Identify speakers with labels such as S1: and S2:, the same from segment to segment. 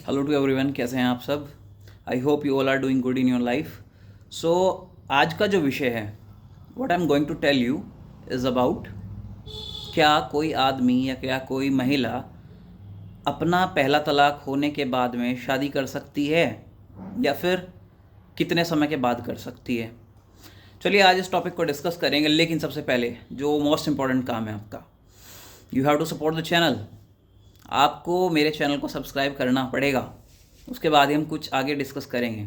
S1: Hello to everyone, कैसे हैं आप सब। I hope you all are doing good in your life. So आज का जो विषय है, what I am going to tell you is about क्या कोई आदमी या क्या कोई महिला अपना पहला तलाक होने के बाद में शादी कर सकती है या फिर कितने समय के बाद कर सकती है। चलिए आज इस टॉपिक को डिस्कस करेंगे, लेकिन सबसे पहले जो मोस्ट इम्पॉर्टेंट काम है आपका, you have to support the channel. आपको मेरे चैनल को सब्सक्राइब करना पड़ेगा, उसके बाद ही हम कुछ आगे डिस्कस करेंगे।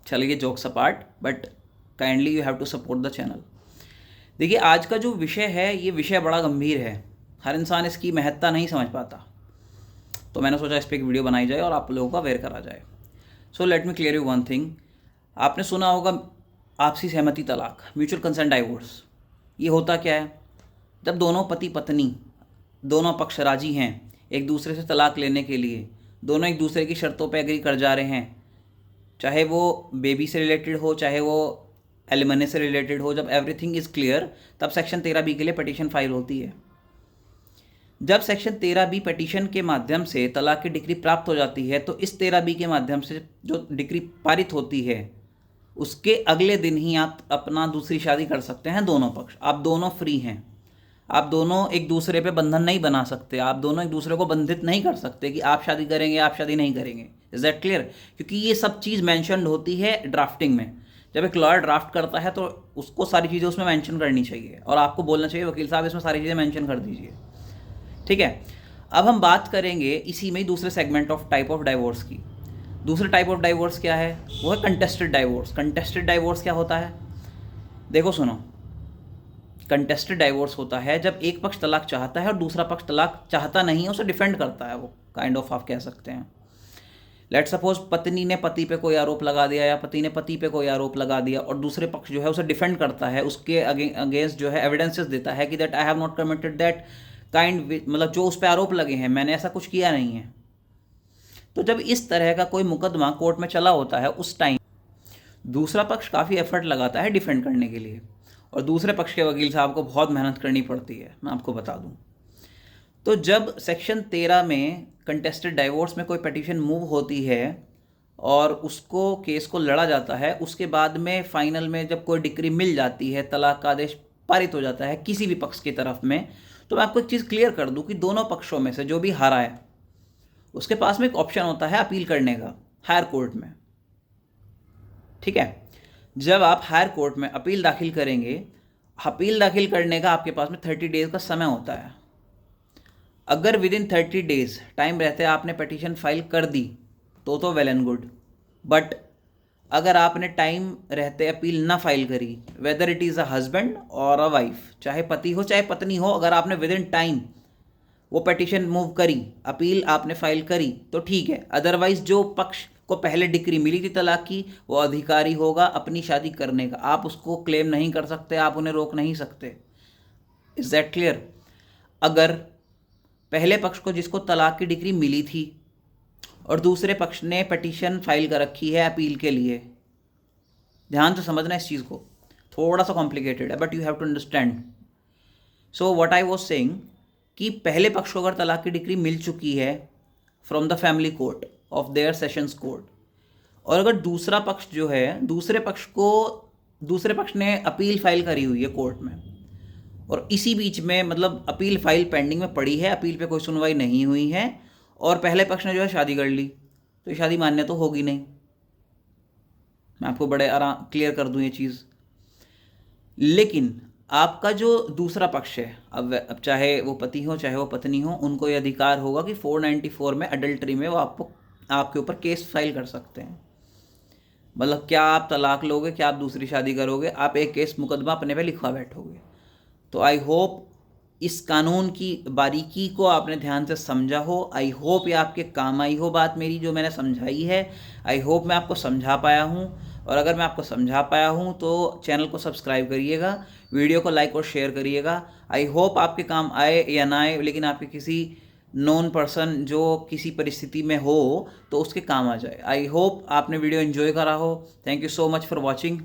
S1: चलिए jokes apart, but kindly you have to support the channel. देखिए आज का जो विषय है, ये विषय बड़ा गंभीर है, हर इंसान इसकी महत्ता नहीं समझ पाता, तो मैंने सोचा इस पर एक वीडियो बनाई जाए और आप लोगों को अवेयर करा जाए। So let me clear you one thing. आपने सुना होगा आपसी सहमति तलाक, म्यूचुअल कंसेंट डाइवोर्स। ये होता क्या है? जब दोनों पति पत्नी, दोनों पक्ष राजी हैं एक दूसरे से तलाक लेने के लिए, दोनों एक दूसरे की शर्तों पर एग्री कर जा रहे हैं, चाहे वो बेबी से रिलेटेड हो, चाहे वो एलिमनी से रिलेटेड हो, जब एवरीथिंग इज़ क्लियर तब सेक्शन 13B के लिए पटिशन फाइल होती है। जब सेक्शन 13B पटिशन के माध्यम से तलाक की डिक्री प्राप्त हो जाती है, तो इस 13B के माध्यम से जो डिक्री पारित होती है, उसके अगले दिन ही आप अपना दूसरी शादी कर सकते हैं। दोनों पक्ष, आप दोनों फ्री हैं। आप दोनों एक दूसरे पे बंधन नहीं बना सकते, आप दोनों एक दूसरे को बंधित नहीं कर सकते कि आप शादी करेंगे, आप शादी नहीं करेंगे। Is that clear? क्योंकि ये सब चीज़ मैंशनड होती है ड्राफ्टिंग में। जब एक लॉयर ड्राफ्ट करता है तो उसको सारी चीज़ें उसमें मेंशन करनी चाहिए, और आपको बोलना चाहिए वकील साहब इसमें सारी चीज़ें मेंशन कर दीजिए। ठीक है, अब हम बात करेंगे इसी में ही दूसरे segment of type of divorce की। दूसरा टाइप ऑफ डाइवोर्स क्या है? वो है कंटेस्टेड डाइवोर्स। कंटेस्टेड डाइवोर्स क्या होता है? देखो सुनो, कंटेस्टेड डाइवोर्स होता है जब एक पक्ष तलाक चाहता है और दूसरा पक्ष तलाक चाहता नहीं है, उसे डिफेंड करता है। वो काइंड ऑफ आप कह सकते हैं। लेट सपोज पत्नी ने पति पे कोई आरोप लगा दिया या पति ने पति पे कोई आरोप लगा दिया, और दूसरे पक्ष जो है उसे डिफेंड करता है, उसके अगेंस्ट जो है एविडेंसेस देता है कि that I have not committed that kind, मतलब जो उस पर आरोप लगे हैं मैंने ऐसा कुछ किया नहीं है। तो जब इस तरह का कोई मुकदमा कोर्ट में चला होता है, उस टाइम दूसरा पक्ष काफ़ी एफर्ट लगाता है डिफेंड करने के लिए, और दूसरे पक्ष के वकील साहब को बहुत मेहनत करनी पड़ती है, मैं आपको बता दूं। तो जब सेक्शन 13 में कंटेस्टेड डाइवोर्स में कोई पिटीशन मूव होती है और उसको केस को लड़ा जाता है, उसके बाद में फाइनल में जब कोई डिक्री मिल जाती है, तलाक का आदेश पारित हो जाता है किसी भी पक्ष की तरफ में, तो मैं आपको एक चीज़ क्लियर कर दूं कि दोनों पक्षों में से जो भी हारा है उसके पास में एक ऑप्शन होता है अपील करने का हायर कोर्ट में। ठीक है, जब आप हायर कोर्ट में अपील दाखिल करेंगे, अपील दाखिल करने का आपके पास में 30 डेज़ का समय होता है। अगर विद इन 30 डेज़ टाइम रहते आपने पिटीशन फाइल कर दी तो वेल एंड गुड, बट अगर आपने टाइम रहते अपील ना फाइल करी, whether it is a husband और अ वाइफ, चाहे पति हो चाहे पत्नी हो, अगर आपने विद इन टाइम वो पिटीशन मूव करी, अपील आपने फाइल करी, तो ठीक है। अदरवाइज जो पक्ष को पहले डिक्री मिली थी तलाक की, वो अधिकारी होगा अपनी शादी करने का। आप उसको क्लेम नहीं कर सकते, आप उन्हें रोक नहीं सकते। Is that clear? अगर पहले पक्ष को जिसको तलाक की डिक्री मिली थी और दूसरे पक्ष ने पिटीशन फाइल कर रखी है अपील के लिए, ध्यान से समझना इस चीज़ को, थोड़ा सा कॉम्प्लिकेटेड है but you have to understand. So what I was saying कि पहले पक्ष को अगर तलाक की डिक्री मिल चुकी है from the family court of their sessions court, और अगर दूसरा पक्ष जो है, दूसरे पक्ष ने अपील फाइल करी हुई है कोर्ट में, और इसी बीच में मतलब अपील फाइल पेंडिंग में पड़ी है, अपील पे कोई सुनवाई नहीं हुई है, और पहले पक्ष ने जो है शादी कर ली, तो ये शादी मान्य तो होगी नहीं। मैं आपको बड़े आराम क्लियर कर दूं ये चीज़। लेकिन आपका जो दूसरा पक्ष है, अब चाहे वो पति हो चाहे वो पत्नी हो, उनको ये अधिकार होगा कि 494 में अडल्ट्री में वो आपके ऊपर केस फाइल कर सकते हैं। मतलब क्या आप तलाक लोगे, क्या आप दूसरी शादी करोगे, आप एक केस मुकदमा अपने पे लिखवा बैठोगे। तो आई होप इस कानून की बारीकी को आपने ध्यान से समझा हो। आई होप ये आपके काम आई हो बात मेरी जो मैंने समझाई है। आई होप मैं आपको समझा पाया हूँ, और अगर मैं आपको समझा पाया हूँ तो चैनल को सब्सक्राइब करिएगा, वीडियो को लाइक और शेयर करिएगा। आई होप आपके काम आए या ना आए, लेकिन आपके किसी नॉन पर्सन जो किसी परिस्थिति में हो तो उसके काम आ जाए। आई होप आपने वीडियो एंजॉय करा हो। Thank you so much for watching.